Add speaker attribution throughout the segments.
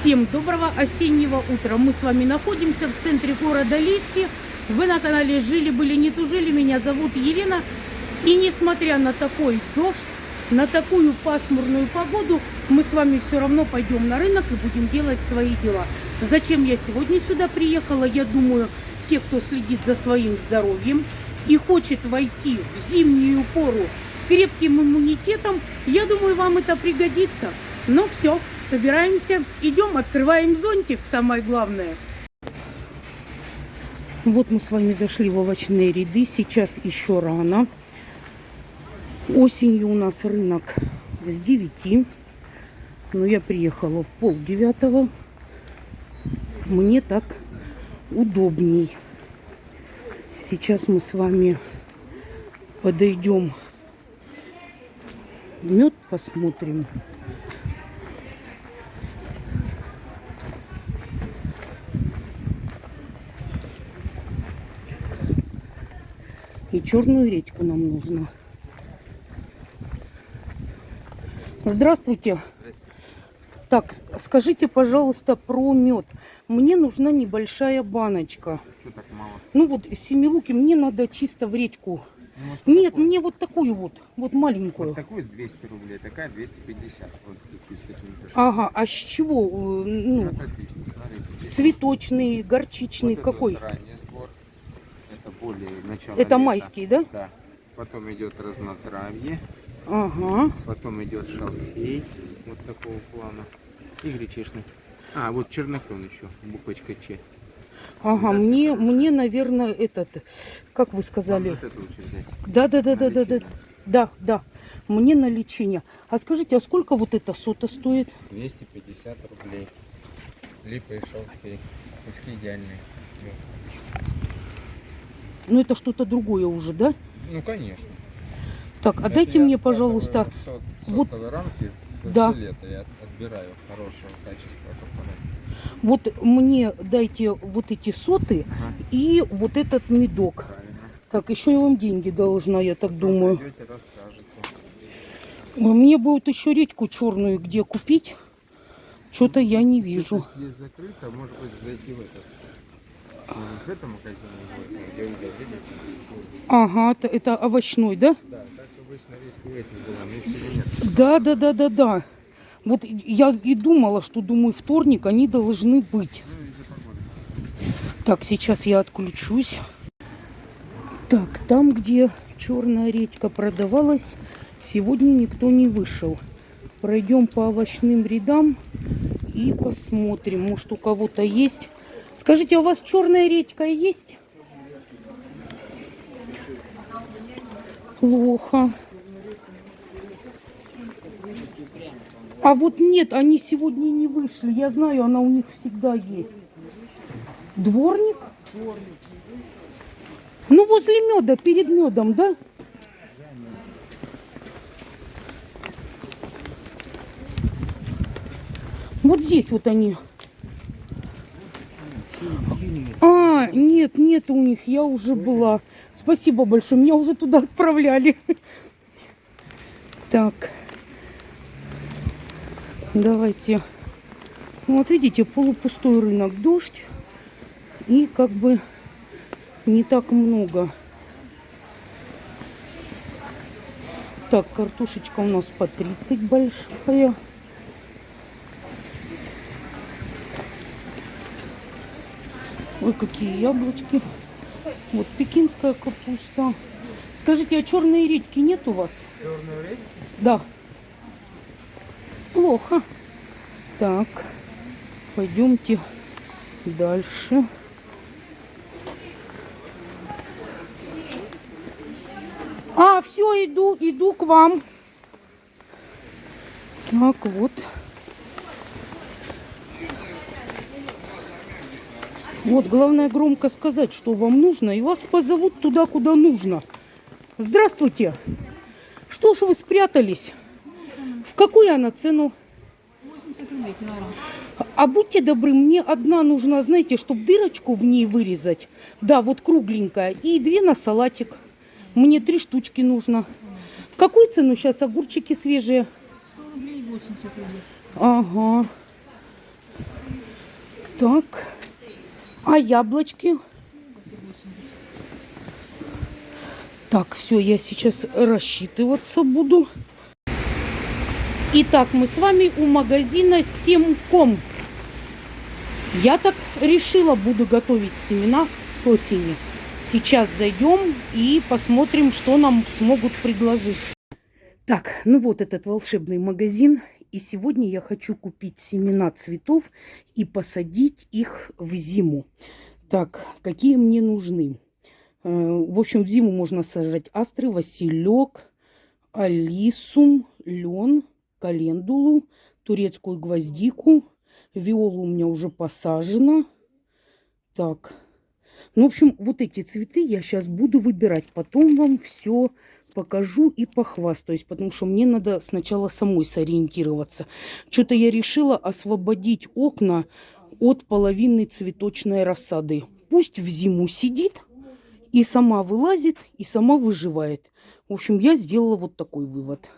Speaker 1: Всем доброго осеннего утра. Мы с вами находимся в центре города Лиски. Вы на канале Жили-были, не тужили. Меня зовут Елена. И несмотря на такой дождь, на такую пасмурную погоду, мы с вами все равно пойдем на рынок и будем делать свои дела. Зачем я сегодня сюда приехала? Я думаю, те, кто следит за своим здоровьем и хочет войти в зимнюю пору с крепким иммунитетом, я думаю, вам это пригодится. Ну все, собираемся, идем, открываем зонтик, самое главное. Вот мы с вами зашли в овощные ряды, сейчас еще рано. Осенью у нас рынок с 9, но я приехала в 8:30. Мне так удобней. Сейчас мы с вами подойдем, мед посмотрим. И черную редьку нам нужно. Здравствуйте. Так, скажите, пожалуйста, про мед. Мне нужна небольшая баночка.
Speaker 2: Что так мало?
Speaker 1: Ну вот, семилуки, мне надо чисто в редьку.
Speaker 2: Ну, может,
Speaker 1: Нет,
Speaker 2: такой?
Speaker 1: мне вот такую вот маленькую.
Speaker 2: Вот такую 200 рублей, такая 250. Вот такие с такими кашами.
Speaker 1: Ага, а с чего? Ну,
Speaker 2: Вот отлично, смотрите.
Speaker 1: цветочный, горчичный,
Speaker 2: Вот
Speaker 1: какой?
Speaker 2: Это вот ранний сбор. Это более начало
Speaker 1: Это
Speaker 2: лета.
Speaker 1: майский, да?
Speaker 2: Да. Потом идет разнотравье.
Speaker 1: Ага.
Speaker 2: Потом идет шалфей. Вот такого плана. И гречишный. А, вот черноклен еще. Буквочка Ч.
Speaker 1: Ага,
Speaker 2: Да,
Speaker 1: мне, наверное, этот, как вы
Speaker 2: Вам
Speaker 1: сказали?
Speaker 2: вот это лучше взять.
Speaker 1: Да. Мне на лечение. А скажите, а сколько вот эта сота стоит?
Speaker 2: 250 рублей. Липа и шалфей. Куски идеальные.
Speaker 1: Ну, это что-то другое уже, да?
Speaker 2: Ну, конечно.
Speaker 1: Так, а
Speaker 2: Это
Speaker 1: дайте
Speaker 2: я
Speaker 1: мне,
Speaker 2: складываю
Speaker 1: пожалуйста,
Speaker 2: в
Speaker 1: вот-
Speaker 2: сотовые рамки.
Speaker 1: Да.
Speaker 2: Все лето я отбираю хорошего качества аппарата.
Speaker 1: вот мне дайте вот эти соты
Speaker 2: Ага.
Speaker 1: и вот этот медок.
Speaker 2: Правильно.
Speaker 1: Так, еще я вам деньги должна, я так думаю.
Speaker 2: Придете, расскажете.
Speaker 1: Мне будет еще редьку черную где купить. Что-то я не вижу.
Speaker 2: Если здесь закрыто, может быть, зайти в этот. Может, в этом магазине будет, где видите?
Speaker 1: Ага, это овощной, да?
Speaker 2: Да, так обычно редьку в этих была, но их сегодня нет.
Speaker 1: Да. Вот я и думала, что, думаю, вторник они должны быть.
Speaker 2: Ну, из-за погоды.
Speaker 1: Так, сейчас я отключусь. Так, там, где черная редька продавалась, сегодня никто не вышел. Пройдем по овощным рядам и посмотрим, может, у кого-то есть. Скажите, а у вас черная редька есть? Плохо. А вот нет, они сегодня не вышли. Я знаю, она у них всегда есть. Дворник? Ну, возле меда, перед медом, да? Вот здесь вот они. А, нет у них, я уже была. Спасибо большое, меня уже туда отправляли. Так. Давайте. Вот видите, полупустой рынок, дождь. И как бы не так много. Так, картошечка у нас по 30 большая. Ой, какие яблочки. Вот пекинская капуста. Скажите, а черной редьки нет у вас?
Speaker 2: Черную редьку?
Speaker 1: Да. Плохо. Так, пойдемте дальше. А, все, иду к вам. Так, вот. Вот, главное громко сказать, что вам нужно, и вас позовут туда, куда нужно. Здравствуйте. Что ж вы спрятались? В какую она цену?
Speaker 3: 80 рублей килограмм.
Speaker 1: А будьте добры, мне одна нужна, знаете, чтобы дырочку в ней вырезать. Да, вот кругленькая. И 2 на салатик. Мне 3 штучки нужно. В какую цену сейчас огурчики свежие?
Speaker 3: 100 рублей и 80 рублей.
Speaker 1: Ага. Так. А яблочки? Так, все, я сейчас рассчитываться буду. Итак, мы с вами у магазина Семком. Я так решила, буду готовить семена с осени. Сейчас зайдем и посмотрим, что нам смогут предложить. Так, ну вот этот волшебный магазин. И сегодня я хочу купить семена цветов и посадить их в зиму. Так, какие мне нужны? В общем, в зиму можно сажать астры, василек, алисум, лен, календулу, турецкую гвоздику. Виола у меня уже посажена. Так, ну, в общем, вот эти цветы я сейчас буду выбирать. Потом вам все покажу и похвастаюсь, потому что мне надо сначала самой сориентироваться. Что-то я решила освободить окна от половины цветочной рассады. Пусть в зиму сидит и сама вылазит, и сама выживает. В общем, я сделала вот такой вывод.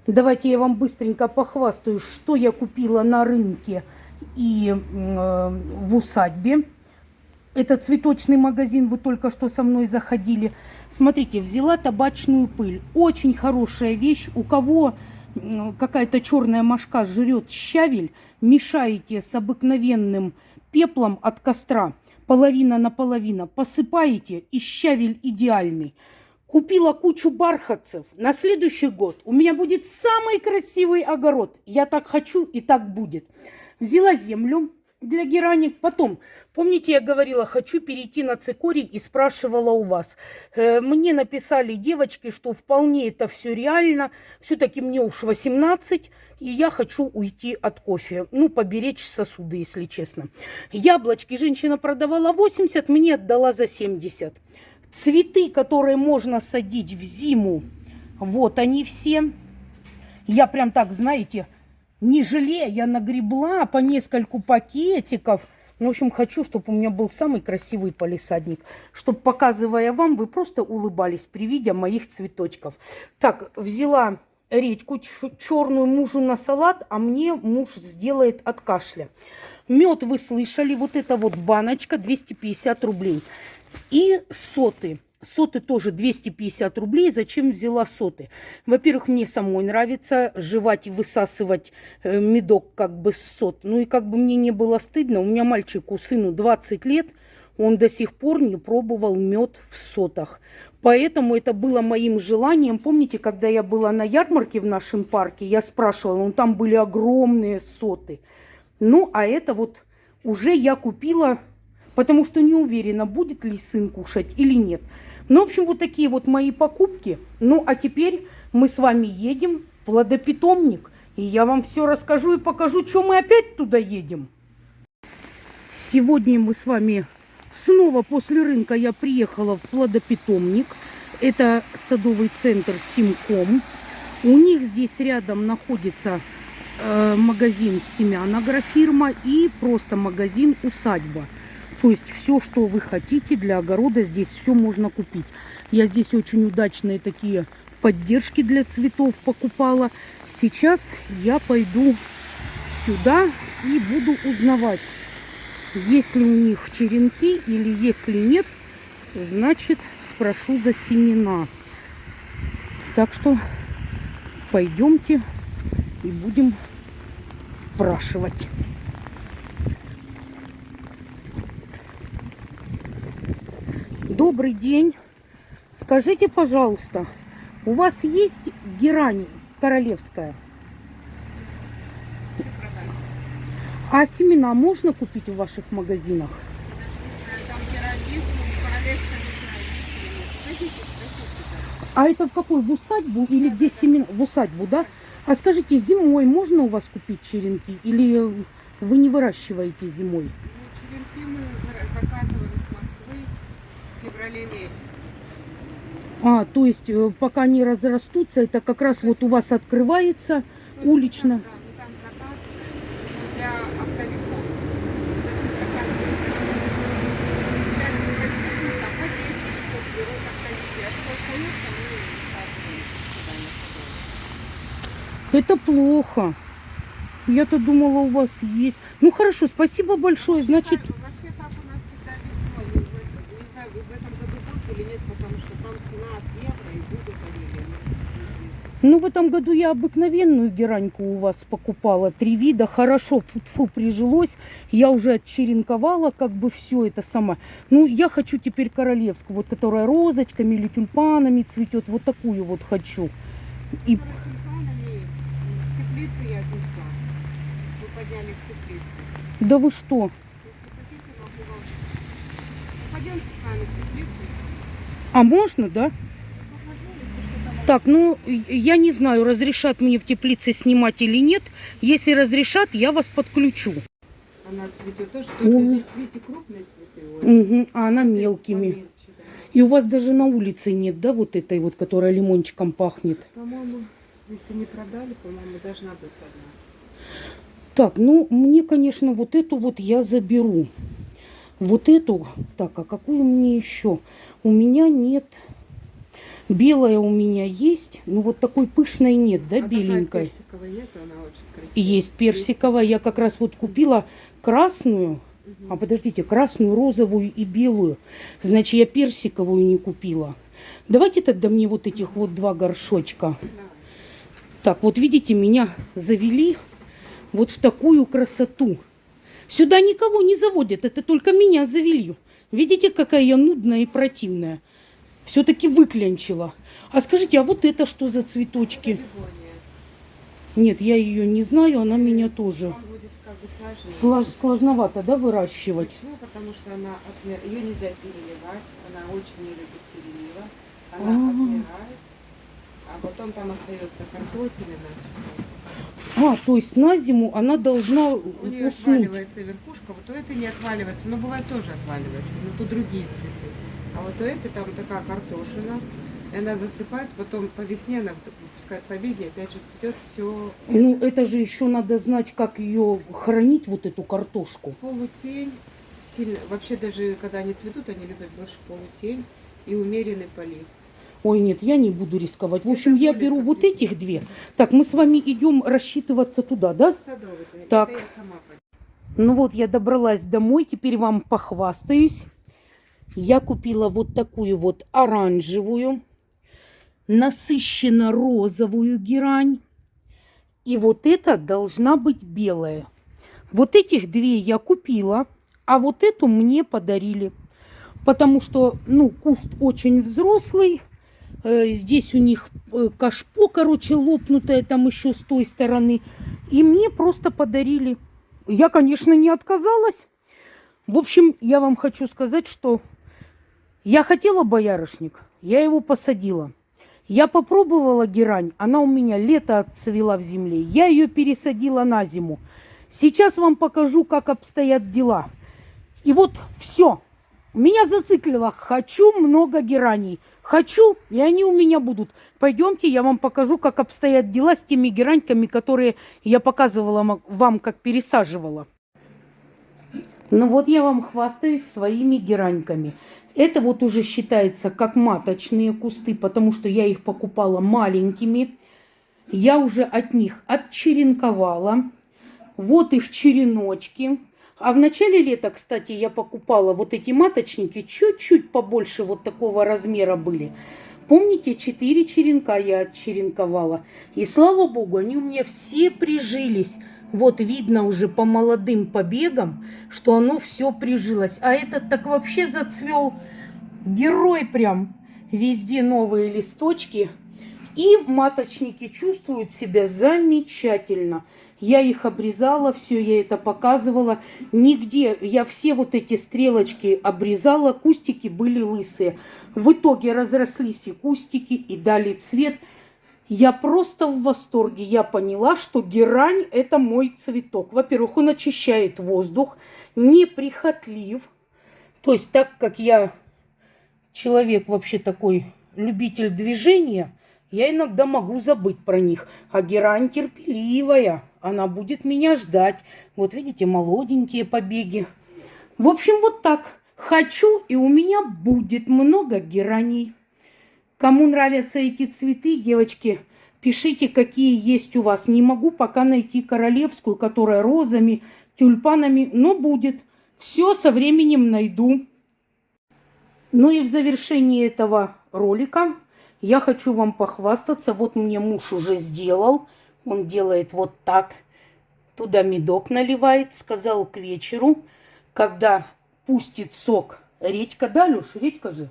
Speaker 1: Давайте я вам быстренько похвастаюсь, что я купила на рынке и в усадьбе. Это цветочный магазин, вы только что со мной заходили. Смотрите, взяла табачную пыль. Очень хорошая вещь. У кого какая-то черная мошка жрет щавель, мешаете с обыкновенным пеплом от костра, половина на половину, посыпаете, и щавель идеальный. Купила кучу бархатцев. На следующий год у меня будет самый красивый огород. Я так хочу, и так будет. Взяла землю для герани. Потом, помните, я говорила, хочу перейти на цикорий и спрашивала у вас. Мне написали девочки, что вполне это все реально. Все-таки мне уж 18, и я хочу уйти от кофе. Ну, поберечь сосуды, если честно. Яблочки женщина продавала 80, мне отдала за 70. Цветы, которые можно садить в зиму, вот они все. Я прям так, знаете, не жалея, я нагребла по нескольку пакетиков. В общем, хочу, чтобы у меня был самый красивый палисадник. Чтобы, показывая вам, вы просто улыбались при виде моих цветочков. Так, взяла редьку черную мужу на салат, а мне муж сделает от кашля. Мед вы слышали, вот эта вот баночка 250 рублей. И соты. Соты тоже 250 рублей. Зачем взяла соты? Во-первых, мне самой нравится жевать и высасывать медок как бы с сот. Ну и как бы мне не было стыдно. У меня мальчику, сыну 20 лет. Он до сих пор не пробовал мед в сотах. Поэтому это было моим желанием. Помните, когда я была на ярмарке в нашем парке, я спрашивала, ну там были огромные соты. Ну, а это вот уже я купила, потому что не уверена, будет ли сын кушать или нет. Ну, в общем, вот такие вот мои покупки. Ну, а теперь мы с вами едем в плодопитомник. И я вам все расскажу и покажу, что мы опять туда едем. Сегодня мы с вами снова после рынка я приехала в плодопитомник. Это садовый центр Семком. У них здесь рядом находится магазин семян агрофирма и просто магазин усадьба. То есть все, что вы хотите для огорода, здесь все можно купить. Я здесь очень удачные такие поддержки для цветов покупала. Сейчас я пойду сюда и буду узнавать, есть ли у них черенки или если нет, значит спрошу за семена. Так что пойдемте и будем спрашивать. Добрый день. Скажите, пожалуйста, у вас есть герань королевская? А семена можно купить в ваших магазинах? А это в какой? В усадьбу или где семена? В усадьбу, да? А скажите, зимой можно у вас купить черенки или вы не выращиваете зимой?
Speaker 4: Черенки мы заказывали с Москвы в феврале месяце.
Speaker 1: А, то есть пока не разрастутся, это как раз вот у вас открывается улично.
Speaker 4: Да, мы там заказываем для оптовиков. То есть мы заказываем получается, с 8 там по 10 штук берут оптовики. А что остается, мы высаживаем туда на садовник.
Speaker 1: Это плохо. Я-то думала, у вас есть. Ну хорошо, спасибо большое. Значит,
Speaker 4: Вообще так у нас всегда весной. Не знаю, в этом году будет или нет, потому что там цена от евро и буду дарили. Неизвестно.
Speaker 1: ну в этом году я обыкновенную гераньку у вас покупала. 3 вида. Хорошо, фу, прижилось. Я уже отчеренковала как бы все это сама. Ну, я хочу теперь королевскую, вот которая розочками или тюльпанами цветет. Вот такую вот хочу. И
Speaker 4: Которые тюльпанами в теплицу я отнесла. Мы подняли в теплицу.
Speaker 1: да вы что?
Speaker 4: Если хотите, могу вам... Ну, пойдемте с вами в теплицу.
Speaker 1: А можно, да?
Speaker 4: Покажу, если что-то вам...
Speaker 1: Так, ну, я не знаю, разрешат мне в теплице снимать или нет. Если разрешат, я вас подключу.
Speaker 4: Она цветет тоже,
Speaker 1: О.
Speaker 4: только здесь, видите, крупные цветы. Ой,
Speaker 1: Угу, а она мелкими.
Speaker 4: помельче, да.
Speaker 1: И у вас даже на улице нет, да, вот этой вот, которая лимончиком пахнет?
Speaker 4: По-моему, если не продали, по-моему, должна быть одна.
Speaker 1: Так, ну, мне, конечно, вот эту вот я заберу. Вот эту. Так, а какую мне еще? У меня нет. Белая у меня есть. Ну, вот такой пышной нет, да, беленькой?
Speaker 4: Персиковая нет, она очень красивая.
Speaker 1: Есть персиковая. Я как раз вот купила красную. А подождите, красную, розовую и белую. Значит, я персиковую не купила. Давайте тогда мне вот этих вот 2 горшочка.
Speaker 4: Давай.
Speaker 1: Так, вот видите, меня завели вот в такую красоту. Сюда никого не заводят, это только меня завели. Видите, какая я нудная и противная. Все-таки выклянчила. А скажите, а вот это что за цветочки?
Speaker 4: Бегония.
Speaker 1: Нет, я ее не знаю, она меня тоже.
Speaker 4: Вам будет как бы сложнее.
Speaker 1: Сложновато, да, выращивать?
Speaker 4: Почему? Потому что она ее нельзя переливать, она очень не любит перелива, она отмирает, а потом там остается картофелина.
Speaker 1: А, то есть на зиму она должна
Speaker 4: У нее
Speaker 1: уснуть.
Speaker 4: отваливается верхушка, вот у этой не отваливается, но бывает тоже отваливается, но тут другие цветы. А вот у этой там такая картошина, и она засыпает, потом по весне она выпускает побеги, опять же цветет все
Speaker 1: Ну, это же еще надо знать, как ее хранить, вот эту картошку.
Speaker 4: полутень, сильно, вообще даже когда они цветут, они любят больше полутень и умеренный полив.
Speaker 1: Ой, нет, я не буду рисковать. В общем,
Speaker 4: Это
Speaker 1: я
Speaker 4: более
Speaker 1: беру
Speaker 4: как
Speaker 1: вот
Speaker 4: видно.
Speaker 1: этих 2. Так, мы с вами идем рассчитываться туда, да?
Speaker 4: Садовый,
Speaker 1: Так.
Speaker 4: это я сама подняла.
Speaker 1: Ну вот, я добралась домой, теперь вам похвастаюсь. Я купила вот такую вот оранжевую, насыщенно-розовую герань. И вот эта должна быть белая. Вот этих 2 я купила, а вот эту мне подарили. Потому что, ну, куст очень взрослый. Здесь у них кашпо, короче, лопнутое там еще с той стороны. И мне просто подарили. Я, конечно, не отказалась. В общем, я вам хочу сказать, что я хотела боярышник, я его посадила. Я попробовала герань, она у меня лето отцвела в земле. Я ее пересадила на зиму. Сейчас вам покажу, как обстоят дела. И вот все. Меня зациклило. Хочу много гераний. Хочу, и они у меня будут. Пойдемте, я вам покажу, как обстоят дела с теми гераньками, которые я показывала вам, как пересаживала. Ну вот я вам хвастаюсь своими гераньками. Это вот уже считается как маточные кусты, потому что я их покупала маленькими. Я уже от них отчеренковала. Вот их череночки. А в начале лета, кстати, я покупала вот эти маточники, чуть-чуть побольше вот такого размера были. Помните, 4 черенка я отчеренковала. И слава богу, они у меня все прижились. Вот видно уже по молодым побегам, что оно все прижилось. А этот так вообще зацвел. Герой прям. Везде новые листочки. И маточники чувствуют себя замечательно. Я их обрезала, все, я это показывала. Нигде, я все вот эти стрелочки обрезала, кустики были лысые. В итоге разрослись и кустики, и дали цвет. Я просто в восторге. Я поняла, что герань – это мой цветок. Во-первых, он очищает воздух, неприхотлив. То есть, так как я человек вообще такой любитель движения, я иногда могу забыть про них. А герань терпеливая, она будет меня ждать. Вот видите, молоденькие побеги. В общем, вот так. Хочу, и у меня будет много гераней. Кому нравятся эти цветы, девочки, Пишите, какие есть у вас. Не могу пока найти королевскую, которая розами, тюльпанами, но будет. Все со временем найду. Ну и в завершении этого ролика я хочу вам похвастаться. Вот мне муж уже сделал. Он делает вот так. Туда медок наливает. Сказал к вечеру, когда пустит сок редька. Да, Леш, редька же?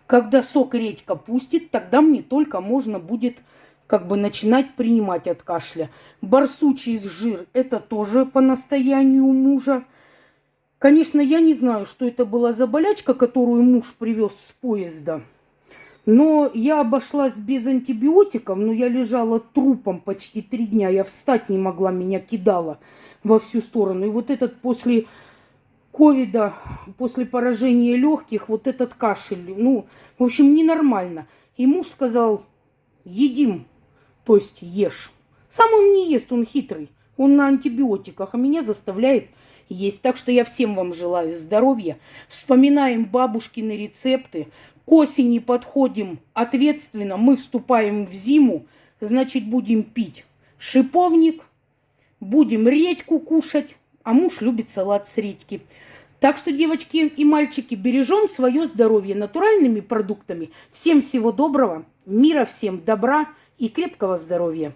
Speaker 1: Когда сок редька пустит, тогда мне только можно будет как бы начинать принимать от кашля. Барсучий жир – это тоже по настоянию мужа. Конечно, я не знаю, что это была за болячка, которую муж привез с поезда. Но я обошлась без антибиотиков, но я лежала трупом почти 3 дня. Я встать не могла, меня кидало во всю сторону. И вот этот после ковида, после поражения легких, вот этот кашель, ну, в общем, ненормально. И муж сказал, едим, то есть ешь. Сам он не ест, он хитрый, он на антибиотиках, а меня заставляет есть. Так что я всем вам желаю здоровья. Вспоминаем бабушкины рецепты. К осени подходим ответственно. Мы вступаем в зиму, значит, будем пить шиповник, будем редьку кушать, а муж любит салат с редьки. Так что, девочки и мальчики, бережем свое здоровье натуральными продуктами. Всем всего доброго, мира всем, добра и крепкого здоровья.